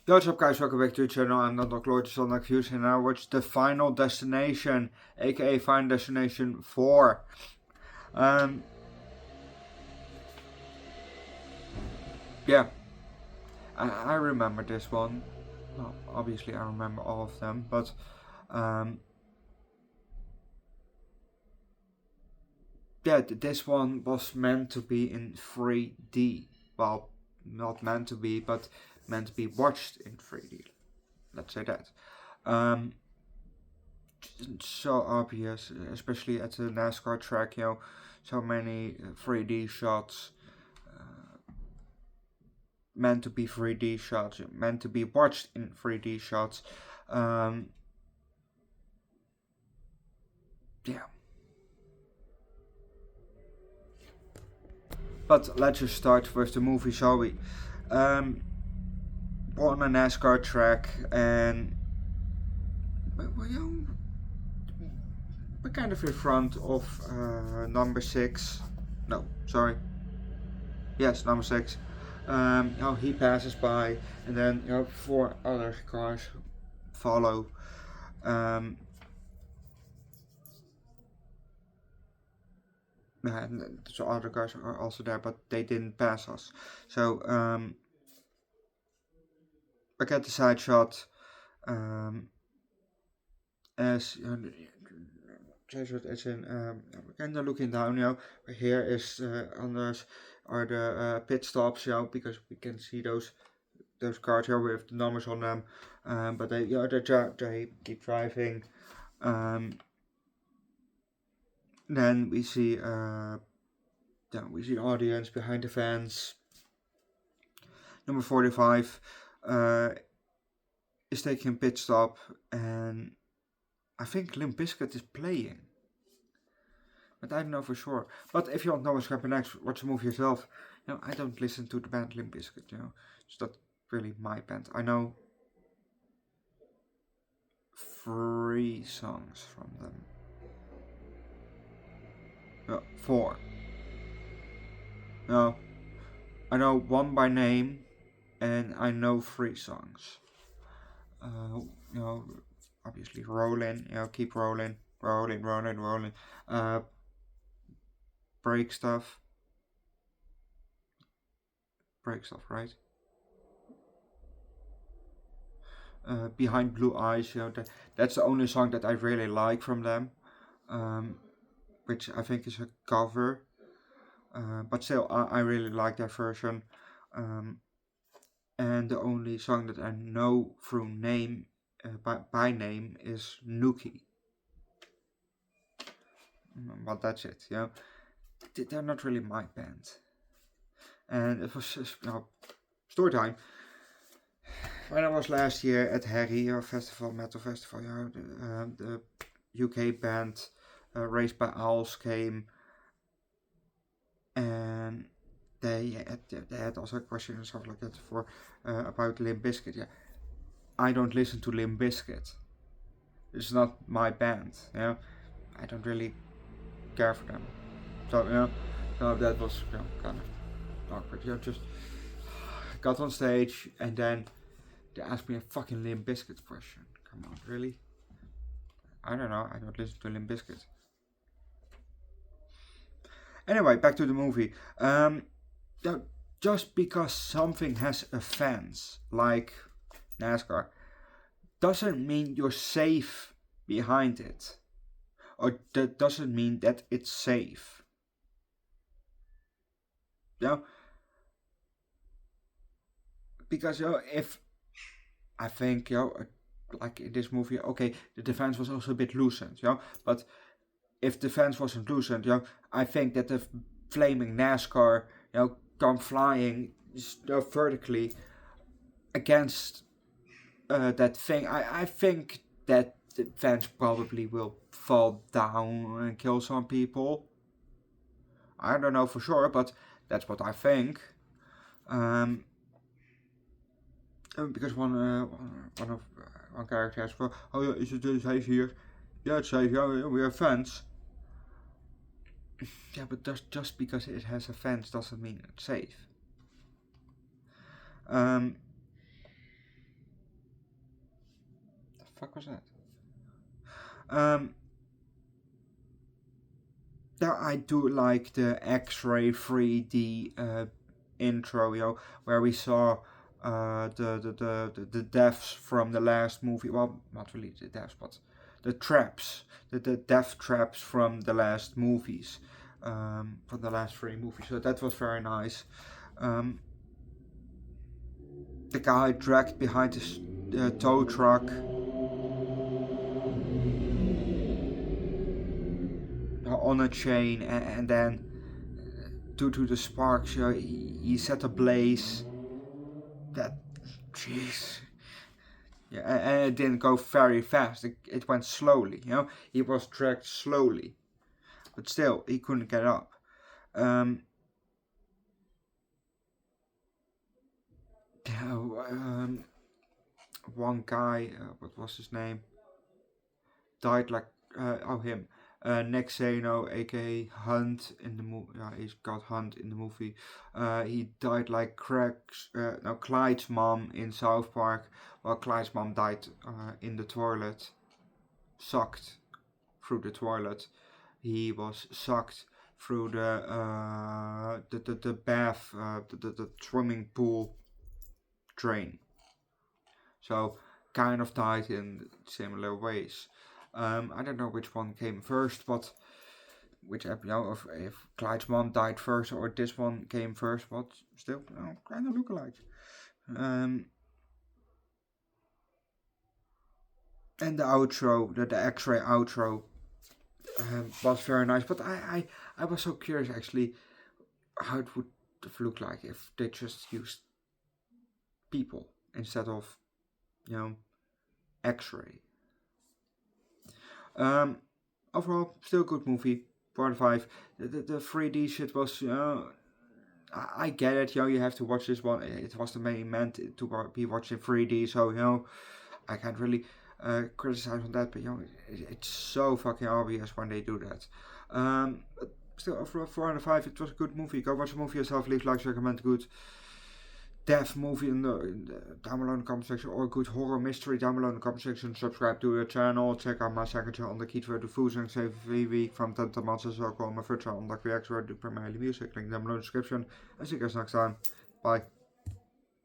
What's up guys, welcome back to the channel. I'm Underdog Reacts and now watch the Final Destination, aka Final Destination 4. Yeah, I remember this one. Well, obviously I remember all of them, but yeah, this one was meant to be in 3D. Well, not meant to be, but meant to be watched in 3D. Let's say that. So obvious, especially at the NASCAR track, you know, so many 3D shots, meant to be 3D shots, meant to be watched in 3D shots. Yeah. But let's just start with the movie, shall we? We're on a NASCAR track and we're kind of in front of number 6. No, sorry. Yes, number 6. He passes by, and then 4 other cars follow. And the other cars are also there, but they didn't pass us. So I get the side shot. As it's in kind of looking down, here is Anders are the pit stops, because we can see those cars here with the numbers on them, but they keep driving. Then we see the audience behind the fence. Number 45 is taking a pit stop, and I think Limp Bizkit is playing, but I don't know for sure. But if you don't know what's happening next, watch the movie yourself. I don't listen to the band Limp Bizkit. It's not really my band. I know 3 songs from them. No, 4. No, I know 1 by name, and I know 3 songs. Obviously rolling, keep rolling. Break stuff, right? Behind Blue Eyes, that's the only song that I really like from them, which I think is a cover, but still I really like that version. And the only song that I know through name, by name, is Nookie. But that's it, They're not really my band. And it was just, story time. When I was last year at Harry Festival, Metal Festival, the UK band Raised by Owls came, and they had also questions and stuff like that for about Limp Bizkit. Yeah, I don't listen to Limp Bizkit. It's not my band. I don't really care for them. So that was kind of awkward. Just got on stage and then they asked me a fucking Limp Bizkit question. Come on, really? I don't know. I don't listen to Limp Bizkit. Anyway, back to the movie. Just because something has a fence, like NASCAR, doesn't mean you're safe behind it. Or that doesn't mean that it's safe. Because if I think like in this movie, okay, the defense was also a bit loosened, but if the fence wasn't loosened, I think that the flaming NASCAR, come flying vertically against that thing. I think that the fence probably will fall down and kill some people. I don't know for sure, but that's what I think. Because one character asked, well, oh yeah, is it safe here? Yeah, it's safe. Yeah, we have fence. Yeah, but just because it has a fence doesn't mean it's safe. fuck was that? Yeah, I do like the X-ray 3D intro, where we saw the deaths from the last movie. Well, not really the deaths, but the traps, the death traps from the last movies, from the last 3 movies. So that was very nice. The guy dragged behind his tow truck. On a chain, and then due to the sparks, he set ablaze. That, jeez. Yeah, and it didn't go very fast. It went slowly. He was dragged slowly, but still he couldn't get up. One guy, what was his name? Died like him. Nick Zano, aka Hunt in the movie. Yeah, he's got Hunt in the movie. He died like Clyde's mom in South Park. Well, Clyde's mom died in the toilet, sucked through the toilet. He was sucked through the bath, the swimming pool drain. So kind of died in similar ways. I don't know which one came first, but if Clyde's mom died first or this one came first, but still kind of look alike. And the outro, the X-ray outro, was very nice. But I was so curious actually how it would look like if they just used people instead of X-ray. Overall, still a good movie. 4 out of 5. The 3D shit was, I get it. You have to watch this one. It was the main meant to be watched in 3D, so I can't really criticize on that. But it's so fucking obvious when they do that. But still, overall, 4 out of 5. It was a good movie. Go watch the movie yourself. Leave likes, recommend good death movie down below in the comment section, or a good horror mystery down below in the comment section. Subscribe to your channel. Check out my second channel, Underdog Eats, where I do food and save week from 10 to months. As well, my third channel, Underdog Reacts, where I do primarily music. Link down below in the description. And see you guys next time. Bye.